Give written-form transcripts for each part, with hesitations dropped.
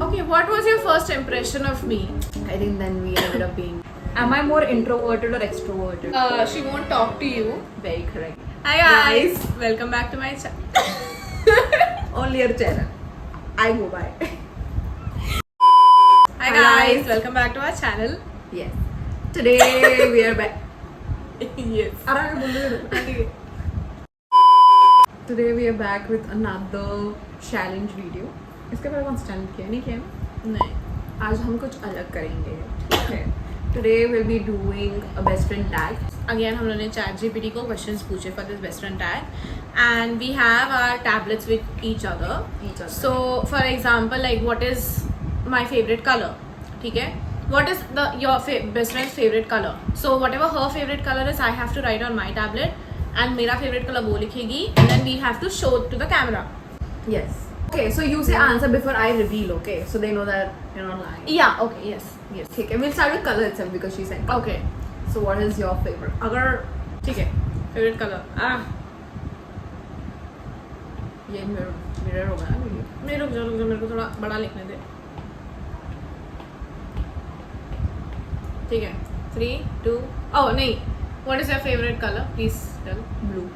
Okay, what was your first impression of me? I think then we ended up being. Am I more introverted or extroverted? She won't talk to you. Very correct. Hi guys, welcome back to my channel. Only your channel. I go by. Hi guys, welcome back to our channel. Yes. Today we are back. Yes. Today we are back with another challenge video. इसके पहले कौन सा challenge किया? नहीं किया ना? नहीं. आज हम कुछ अलग करेंगे. ठीक है. Today we'll be doing a best friend tag. Again, हम लोगों ने ChatGPT को questions पूछे for this best friend tag, and we have our tablets with each other. So, for example, like what is my favorite color? ठीक है? What is your best friend's favorite color? So whatever her favorite color is, I have to write on my tablet, and मेरा favorite color वो लिखेगी, and then we have to show it to the camera. Yes. Okay, so you say answer before I reveal, okay? So they know that you're not lying. Yeah. Okay. Yes. Yes. Okay, we'll start with color itself because she said. Okay. So what is your favorite? अगर ठीक है. Favorite color. ये mirror होगा ना video. नहीं रुक जा मेरे को थोड़ा बड़ा लिखने दे. ठीक है. 3, 2. Oh नहीं. What is your favorite color? Please tell. Blue.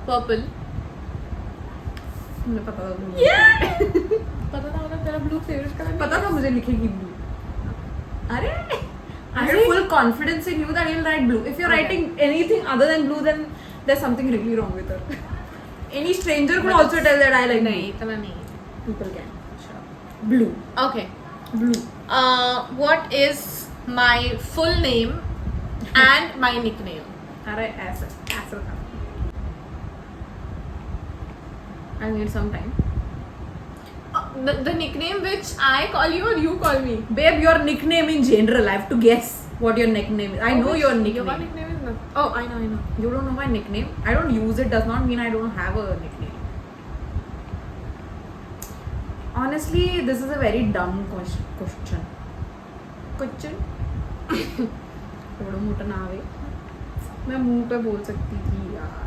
Purple. मुझे पता था blue. पता था मतलब तेरा blue favorite color. पता था मुझे लिखेगी blue. अरे I have अरे? full confidence in you that you'll write blue. If you're Okay. writing anything other than blue, then there's something really wrong with her. Any stranger could also tell that I like नहीं blue. इतना नहीं. People can. Blue. Okay. Blue. What is my full name and my nickname? अरे ऐसा था. I need some time. The nickname which I call you or you call me? Babe, your nickname in general. I have to guess what your nickname is. I know your nickname. Your nickname is not. Oh, I know. You don't know my nickname? I don't use it. Does not mean I don't have a nickname. Honestly, this is a very dumb question. थोड़ा मोटा ना आवे. मैं मुंह पे बोल सकती थी यार.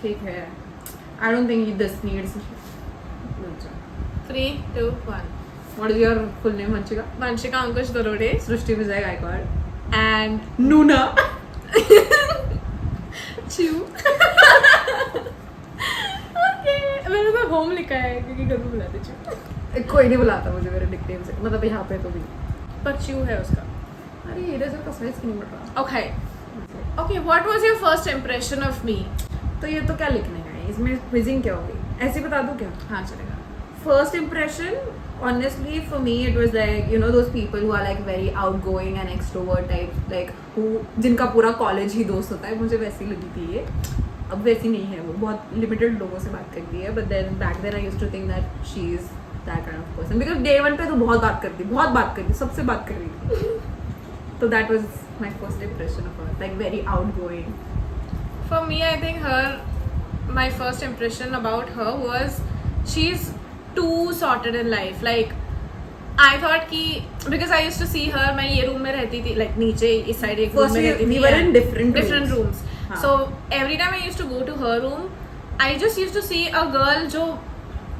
ठीक है. I don't think this needs. 3, 2, 1. What is your full name, Vanshika? Vanshika Ankush Dorode. Srishti Vijay Gaikwad. And Nuna. Chew. Okay. मैंने तो home लिखा है क्योंकि घर में बुलाते chew. कोई नहीं बुलाता मुझे मेरे निकनेम से. मतलब यहाँ पे तो भी. पर chew है उसका. अरे इरेजर का साइज क्यों नहीं बढ़ रहा? Okay. Okay. What was your first impression of me? तो ये तो क्या लिखने का है? इसमें quizzing क्या होगी? ऐसे बता दूँ क्या? हाँ चलेगा. First impression, honestly, for me, it was like, you know, those people who are like very outgoing and extrovert type, like who जिनका पूरा college ही दोस्त होता है. मुझे वैसी लगी थी ये. अब वैसी नहीं है वो. बहुत limited लोगों से बात करती है. But then back then I used to think that she is that kind of person. Because day one पे तो बहुत बात करती, सबसे बात कर रही थी. So that was my first impression of her. Like very outgoing. For me, I think my first impression about her was she's too sorted in life. Like, I thought कि because I used to see her, मैं ये room में रहती थी, like नीचे इस side एक room में रहती थी. We were in different rooms. हाँ. So every time I used to go to her room, I just used to see a girl जो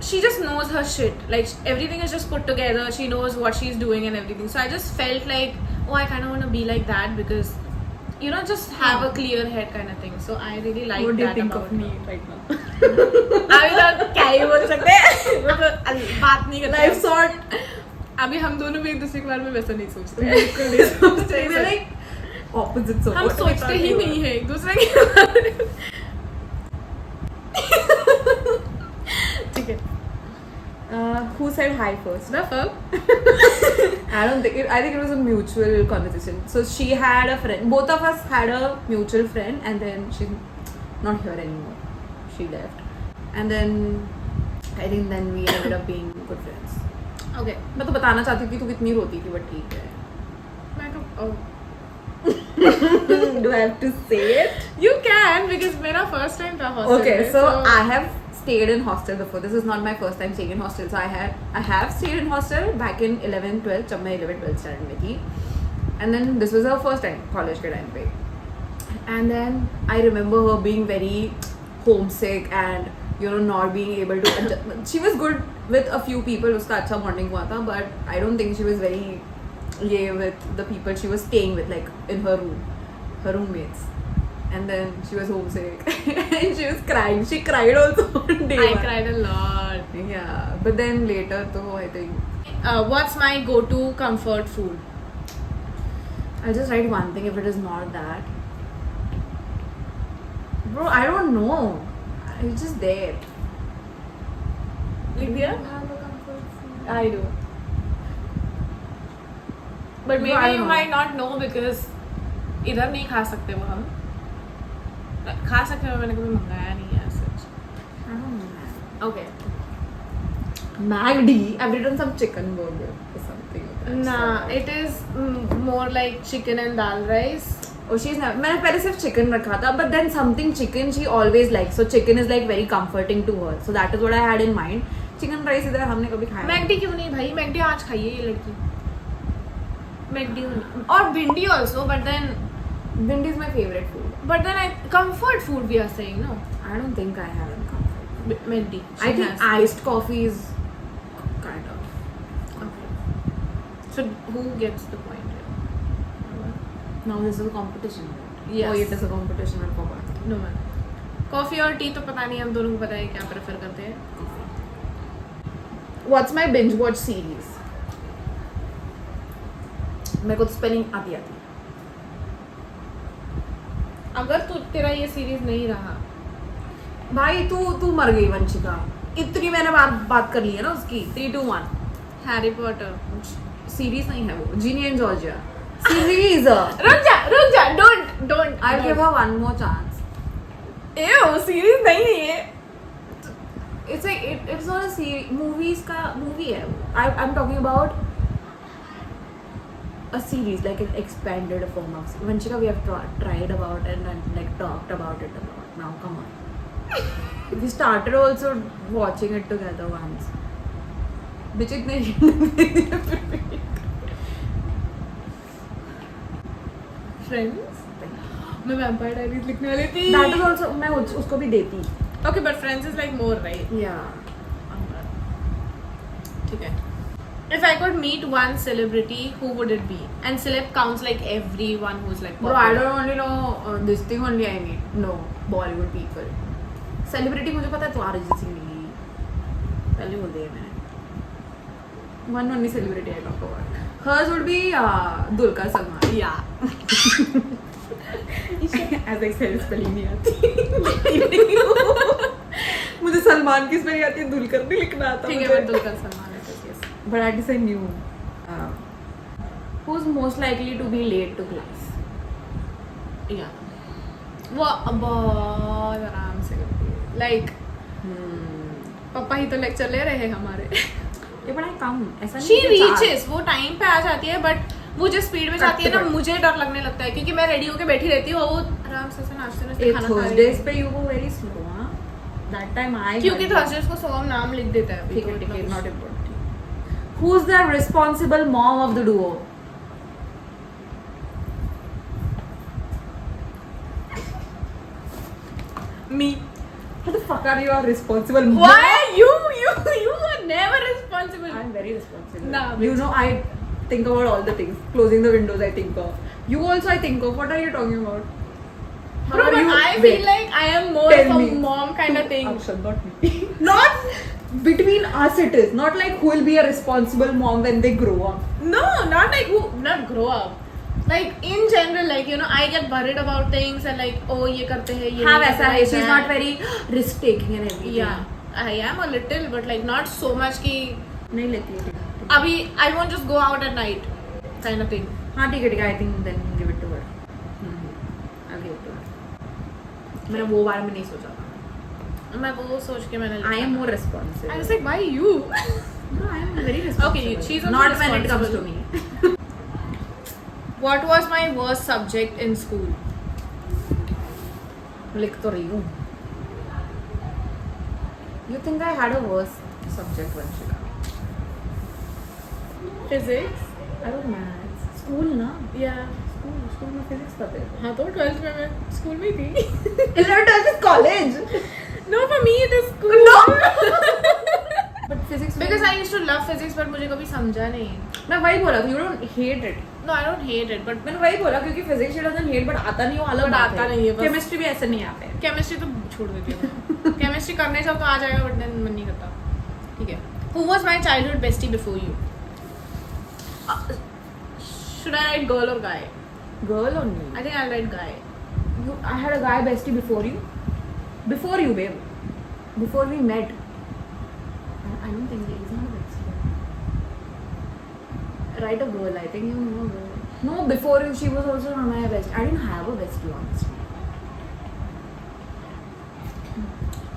she just knows her shit. Like everything is just put together. She knows what she's doing and everything. So I just felt like, oh, I kind of want to be like that because, you know, just have a clear head kind of thing. So I really like What do you that think about of me her. right now? अभी तो क्या ही बोल सकते हैं वो तो बात नहीं करते Life sort. अभी हम दोनों भी एक दूसरे के बारे में वैसा नहीं सोचते We're like opposites. So हम सोचते ही नहीं है एक दूसरे के बारे में ठीक है. Who said hi first? The fuck? I don't think I think it was a mutual conversation. So she had a friend. Both of us had a mutual friend, and then she's not here anymore. She left, and then I think then we ended up being good friends. Okay. मैं तो बताना चाहती थी तू कितनी रोती थी, but ठीक है. मैं तो Do I have to say it? You can because मेरा first time था hostel Okay, में, so I have stayed in hostel before. This is not my first time staying in hostel. So I have stayed in hostel back in 11th 12th जब मैं 11th 12th standard में थी. And then this was her first time college के time पे. And then I remember her being very homesick and you know, not being able to adjust. She was good with a few people, उसका अच्छा bonding हुआ था, but I don't think she was very with the people she was staying with, like in her room, her roommates. And then she was homesick and she was crying. She cried also on day I one. cried a lot. Yeah, but then later, though, I think What's my go-to comfort food? I'll just write one thing if it is not that. Bro, I don't know. It's just there. Lydia? Have a comfort food. I do. But No, I maybe don't you know. might not know because इधर नहीं खा सकते वो हम. खा सकते हैं, मैंने कभी मंगाया नहीं है सच. I don't know, man. Okay. McD. I've written some chicken burger or something like that. Nah, it is more like chicken and dal rice. Oh, she's never. मैंने पहले सिर्फ chicken रखा था, but then something chicken she always likes. So chicken is like very comforting to her. So that is what I had in mind. Chicken rice इधर हमने कभी खाया. मैगडी क्यों नहीं भाई? मैगडी आज खाइए ये लड़की. मैगडी और भिंडी also, but then Bindi is my favorite food. comfort food we are saying, no? I don't think I have a comfort. मैगडी. I think iced coffee is kind of. Okay. So who gets the point here? Now this is a competition. Right? Yes. Oh, it is a competition. I forgot. No man. Coffee और T तो पता नहीं, हम दोनों को पता है क्या प्रेफर करते हैं. What's my binge watch series? मेरे को तो स्पेलिंग आती है. अगर तू तेरा ये सीरीज नहीं रहा, भाई तू मर गई वंशिका. इतनी मैंने बात कर ली है ना उसकी. 3, 2, 1. Harry Potter. सीरीज नहीं है वो. जीनी एंड जॉर्जिया. सीरीज. रुक जा, don't. I'll give her one more chance. Ew, series नहीं है. It's like it's not a series. Movies का movie है. I'm talking about a series, like an expanded form of. Vanshika, we have tried about it and like talked about it a lot. Now come on. We started also watching it together once. Which इतने Friends. मैं vampire diaries लिखने वाली थी. That is also मैं उसको भी देती. Okay, but Friends is like more, right? Yeah. ठीक है. If I could meet one celebrity, who would it be? And celeb counts like everyone who's like Bro, I don't only know this thing only I mean. No, Bollywood people. Celebrity मुझे पता है तो अरिजीत सिंह नहीं. पहले बोल दिया मैंने. One only celebrity I talk about. Hers would be Dulquer Salmaan. Yeah. As I said, spelling नहीं आती. मुझे सलमान की स्पेलिंग आती है, दुलकर भी लिखना आता ठीक है, मुझे. but दुलकर सलमान है. Yes. But at least I knew. Who's most likely to be late to class? Yeah. वो बहुत आराम से करती है. Like पापा ही तो लेक्चर ले रहे हैं हमारे. ये बड़ा कम ऐसा She नहीं कि चार. reaches, वो टाइम पे आ जाती है, बट वो जिस स्पीड में जाती है ना, मुझे डर लगने लगता है क्योंकि मैं रेडी होके बैठी रहती हूँ और वो आराम से नाचते नाचते खाना खा रही है. Thursdays पे you go very slow, हाँ? That time I. क्योंकि थर्सडेज को सोम नाम लिख देता है. ठीक है, not important. Who's the responsible mom of the duo? Me. What the fuck are you a responsible mom? Why you are never responsible. I'm very responsible. Nah, You know, I think about all the things. Closing the windows, I think of. You also, I think of. What are you talking about? How Bro, are but you? I Wait, feel like I am more tell of a me. mom kind of thing. Akshat, not me. Not between us, it is. Not like who will be a responsible mom when they grow up. No, not like who, not grow up. Like in general, like you know, I get worried about things and like, oh, ये करते हैं, ये हाँ नहीं वैसा है. करते She's हैं. not very risk taking and everything. Yeah, I am a little, but like not so much कि नहीं लेती है. अभी I won't just go out at night, kind of thing. हाँ ठीक है. I think then give it to her. I'll give it to her. मैंने वो बारे में नहीं सोचा था. मैं वो सोच के मैंने. I am more responsible. I was like, why you? No, I am very responsible. Okay, she's also not when it comes to responsible. me. What was my worst subject in school? लिख तो रही हूँ. You think I had a worse subject, Vanshika? Physics. I was maths. School ना? Yeah. School में physics पढ़ते थे. हाँ तो 12th में मैं स्कूल में ही थी. 11th is college. No, for me it is cool. No. But physics. Because I used to love physics, but मुझे कभी समझा नहीं. मैं वही बोला था, you don't hate it. No, I don't hate it, but मैंने वही बोला क्योंकि physics she doesn't hate, but आता नहीं वो अलग But बात आता नहीं है, बस। केमिस्ट्री भी ऐसे नहीं आता है. chemistry तो छोड़ देती हूँ. chemistry करने जाओ तो आ जाएगा, but then मन नहीं करता. ठीक है. Who was my childhood bestie before you? Should I write girl or guy? Girl only. I think I'll write guy. I had a guy bestie before you. Before you, babe. Before we met. I don't think there is not a bestie. Write a girl. I think you know a girl. No, before you, she was also not my bestie. I didn't have a bestie, honestly.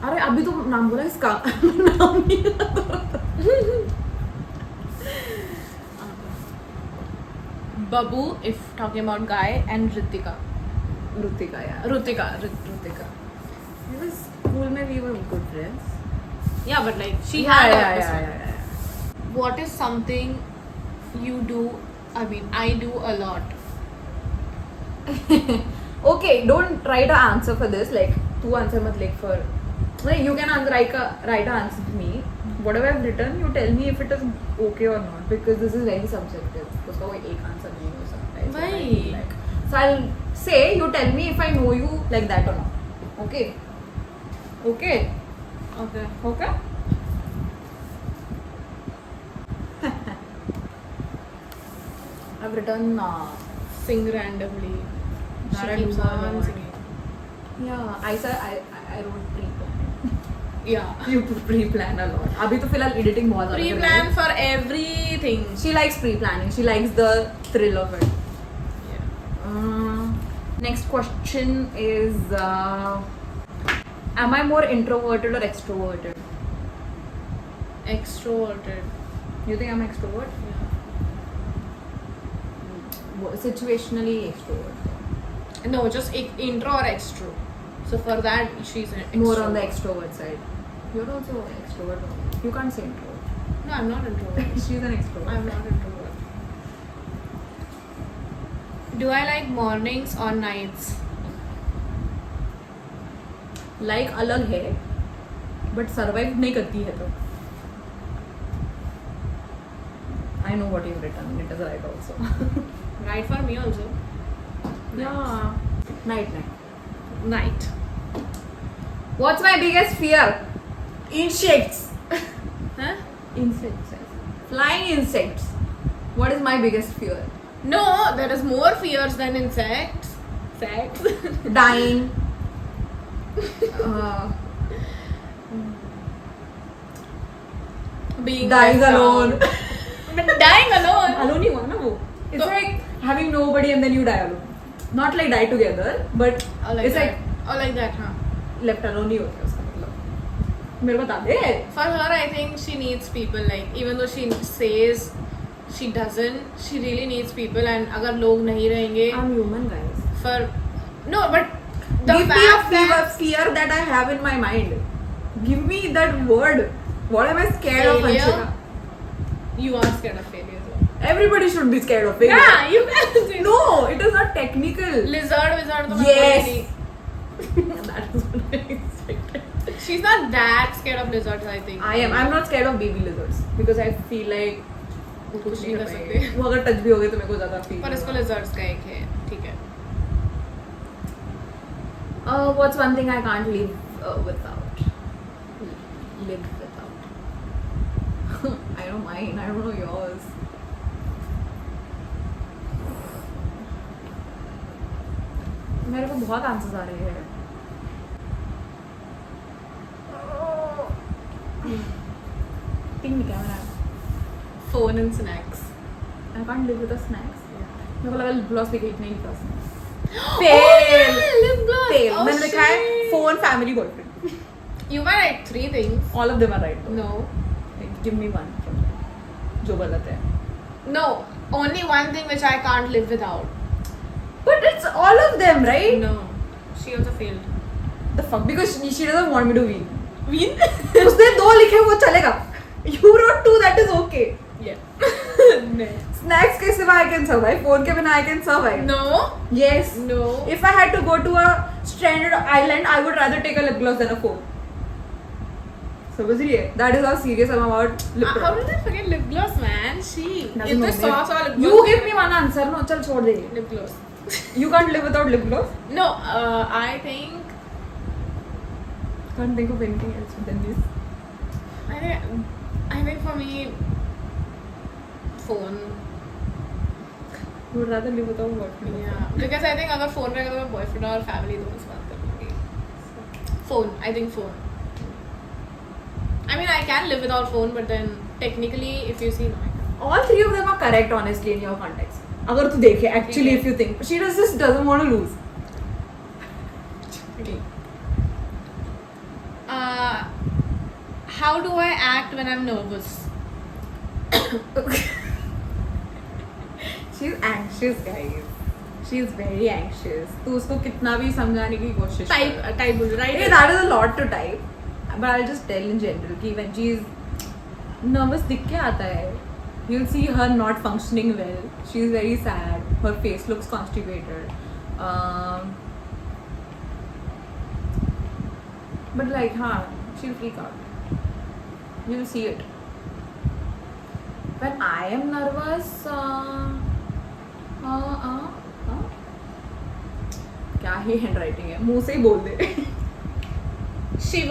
अरे अभी तो नाम बोला इसका नाम नहीं Babu, if talking about guy, and Ritika. Rutika, yeah. Rutika. Because school में we were good friends. Yeah, but like she Yeah, had a yeah, best yeah, friend. yeah. What is something you do? I mean, I do a lot. Okay, don't try to answer for this. Like, तू answer मत लिख for. Like, you can write an answer to me. Whatever I've written, you tell me if it is okay or not, because this is very subjective. उसका कोई एक answer नहीं हो सकता है. Why? Like, so I'll say, you tell me if I know you like that or not. Okay? Okay? Okay. Okay? I've written Sing randomly. She Nara keeps do a on lot. singing. yeah, I said I wrote pre-plan. Yeah. You pre-plan a lot. अभी तो फिलहाल editing बहुत ज़्यादा कर रही है. Pre-plan for everything. She likes pre-planning. She likes the thrill of it. Yeah. Next question is, am I more introverted or extroverted? Extroverted. You think I'm extrovert? Yeah. Situationally extrovert. No, just intro or extro. So for that, she's an More on the extrovert. extrovert side. You're also extrovert. You can't say introvert. No, I'm not introvert. She's an extrovert. I'm not introvert. Do I like mornings or nights? Like अलग है, but survive नहीं करती है तो. I know what you've written. It is right also. Night for me also. Yeah. Night. Night. What's my biggest fear? Insects. Huh? Insects. Flying insects. What is my biggest fear? No, there is more fears than insects. Sex. Dying. Being Dying left alone. out. But dying alone. Alone ही हुआ ना वो. It's So- like having nobody and then you die alone. Not like die together, but Or like it's that. like Or like that, huh? left alone ही होता है उसका मतलब. मेरे को बता दे. For her, I think she needs people. Like, even though she says she doesn't, she really needs people. And अगर लोग नहीं रहेंगे, I'm human, guys. for no, but the Give me a fact that fear that I have in my mind. Give me that word. What am I scared of, Failure? Anshika? you are scared of failure. though. Everybody should be scared of failure. Yeah, you can say No, it is not technical. Lizard, wizard. तो मैं Yes. बोली That is what I expected. नहीं. She's not that scared of lizards, I think. I am. I'm not scared of baby lizards because I feel like वो कुछ नहीं कर कर सकते। सकते. वो अगर टच भी हो गए तो मेरे को ज़्यादा फील. पर इसको lizards का एक है, ठीक है. What's one thing I can't live without? Live without. I know mine. I don't know yours. मेरे को बहुत आंसर्स आ रहे हैं. Ping camera. Phone and snacks. I can't live with the snacks. मेरे को लगा lip gloss भी खरीदना ही था. Oh, yeah, lip gloss. Fail. Oh, मैंने लिखा है shit. phone, family, boyfriend. You might write 3 things. All of them are right. No. Give me one from them. जो गलत है. No. Only one thing which I can't live without. But it's all of them, right? No. She also failed. The fuck? Because she doesn't want me to win. Win? उसने 2 लिखे वो चलेगा. You wrote 2, that is okay. Yeah. No. Snacks के सिवा I can survive. Phone के बिना I can survive. No. Yes. No. If I had to go to a stranded island, I would rather take a lip gloss than a phone. समझ रही है? That is how serious I'm about lip How product. did I forget lip gloss, man? She. Doesn't It's the know, sauce or lip You gloss. give me one answer. No, चल छोड़ दे. Lip gloss. You can't live without lip gloss. No, I think. Can't think of anything else than this. I think for me, phone. You would rather live without what? Yeah, because I think अगर phone रहेगा तो मैं boyfriend और family दोनों से बात कर लूँगी. Phone, I think phone. I mean, I can live without phone, but then technically, if you see, no, I can't. All three of them are correct, honestly, in your context. अगर तू देखे, actually, if you think, she just doesn't want to lose. Okay. How do I act when I'm nervous? She's anxious, guys. She's very anxious. तू उसको कितना भी समझाने की कोशिश कर. Type बोल right? Yeah, that is a lot to type. But I'll just tell in general कि when she's nervous दिख के आता है. You'll see her not functioning well. She's very sad. Her face looks constipated. But like, she'll freak out. You'll see it. When I am nervous, क्या ही handwriting है? मुंह से ही बोल दे. She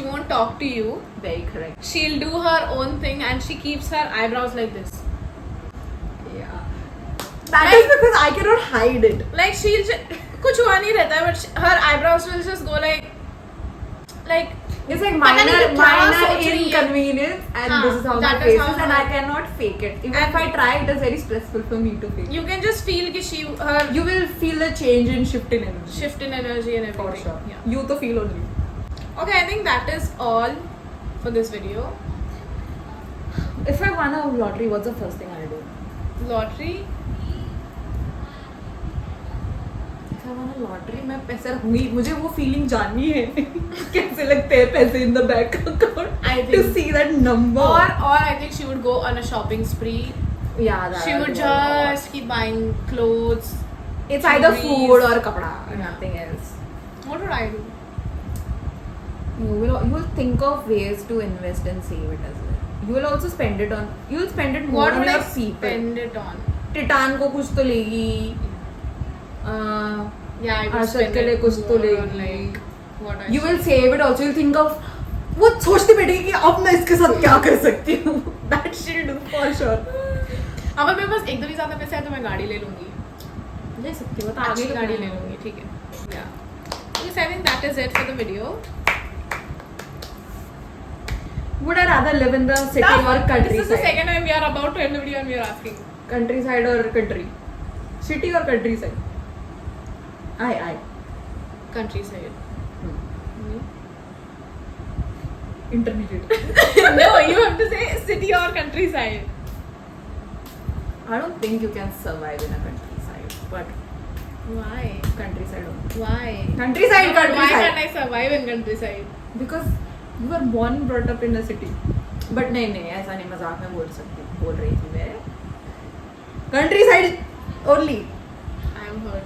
won't talk to you. Very correct. She'll do her own thing and she keeps her eyebrows like this. Yeah. That is because I cannot hide it. Like she'll कुछ हुआ नहीं रहता है, but her eyebrows will just go like It's like पता नहीं minor क्या सोच रही है. inconvenience, and हाँ, this is how my that is face how is, and her- I cannot fake it. Even And- if I try, it is very stressful for me to fake. you can just feel कि her You will feel the change and shift in energy. shift in energy and For everything. sure. Yeah. You to feel only. Okay, I think that is all for this video. If I won a lottery, what's the first thing I'll do? Lottery. If I won a lottery, मैं पैसे रखूंगी. मुझे वो feeling जाननी है. कैसे लगते हैं पैसे in the bank account? I To think. see that number. Or I think she would go on a shopping spree. Yeah, that She would just keep buying clothes. It's either jewelries. food or kapda. Yeah. Nothing else. What would I do? You will think of ways to invest and save it as well. You will also spend it on. You will spend it more What on would I your people. spend it on? Titan को कुछ तो लेगी. Yeah, I would Arshad spend के लिए it कुछ तो more on लेगी. like what I You will should- save it also. You'll think of. वो सोचती बैठेगी कि अब मैं इसके साथ क्या कर सकती हूँ. That she'll do for sure. अगर मेरे पास एकदम ही ज्यादा पैसे है तो मैं गाड़ी ले लूंगी. ले सकती हो. अच्छी गाड़ी ले लूंगी, ठीक है. Yeah. Yes, I think that is it for the video. Would I rather live in the city or This is the countryside? second time we are about to end the video and we are asking. Countryside or country? City or countryside? I. Countryside. Intermediate. No, you have to say city or countryside. I don't think you can survive in a countryside, but Why? countryside only. Why? Countryside, Why countryside. can't I survive in countryside? Because you were born brought up in a city. But नहीं ऐसा नहीं मजाक में बोल रही थी मैं. Countryside only. I am hurt.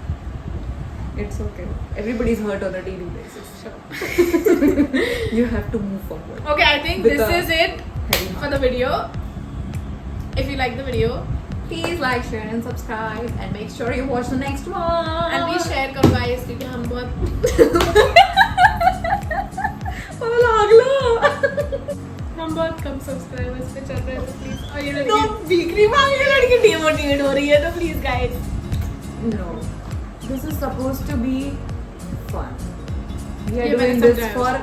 It's okay. Everybody's hurt on a daily basis. Sure. You have to move forward. Okay, I think With this a is it heavy for heart. the video. If you like the video, Please like, share and subscribe and make sure you watch the next one. and please share करो guys क्योंकि हम बहुत हम बहुत कम subscribers पे चल रहे हैं तो प्लीज और ये तो लड़की बिक्री मांग ये लड़की डिमोटिवेट हो रही है तो please guys No. This is supposed to be fun. We are ये मैंने doing this समझाया for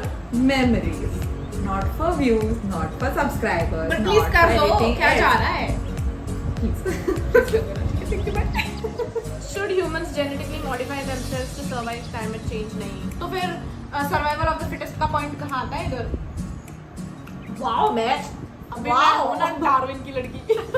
memories. Not for views, not for subscribers. But not please कर for दो anything क्या else. चाह रहा है Please. Should humans genetically modify themselves to survive climate change? नहीं तो फिर सर्वाइवल ऑफ द फिटेस्ट का पॉइंट कहाँ आता है इधर Wow, man. अभी मैं हूँ ना डार्विन की लड़की नहीं